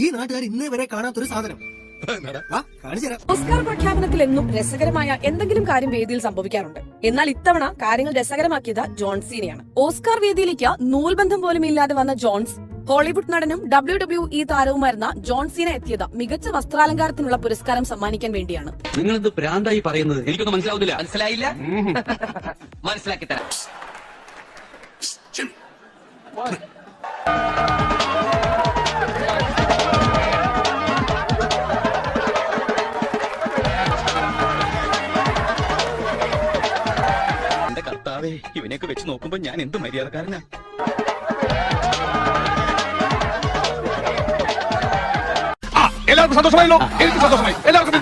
ഈ നാട്ടുകാർ ഇന്നേ വരെ കാണാത്തൊരു സാധനം. ഓസ്കാർ പ്രഖ്യാപനത്തിൽ എന്നും രസകരമായ എന്തെങ്കിലും കാര്യം വേദിയിൽ സംഭവിക്കാറുണ്ട്. എന്നാൽ ഇത്തവണ കാര്യങ്ങൾ രസകരമാക്കിയത് ജോൺസീനെയാണ്. ഓസ്കാർ വേദിയിലേക്ക് നൂൽബന്ധം പോലും ഇല്ലാതെ വന്ന ജോൺസ് ഹോളിവുഡ് നടനും WWE താരവുമായിരുന്ന ജോൺസീന എത്തിയത് മികച്ച വസ്ത്രാലങ്കാരത്തിനുള്ള പുരസ്കാരം സമ്മാനിക്കാൻ വേണ്ടിയാണ്. നിങ്ങളെന്ത് ഭ്രാന്തായി പറയുന്നത്? എനിക്കൊന്നും മനസ്സിലാവുന്നില്ല. മനസ്സിലായില്ല? മനസ്സിലാക്കി തരാം. എന്റെ കർത്താവേ, ഇവനെയൊക്കെ വെച്ച് നോക്കുമ്പോ ഞാൻ എന്ത് മര്യാദക്കാരനാ. എല്ലാവർക്കും സന്തോഷമായല്ലോ. എനിക്ക് സന്തോഷമായി. എല്ലാവർക്കും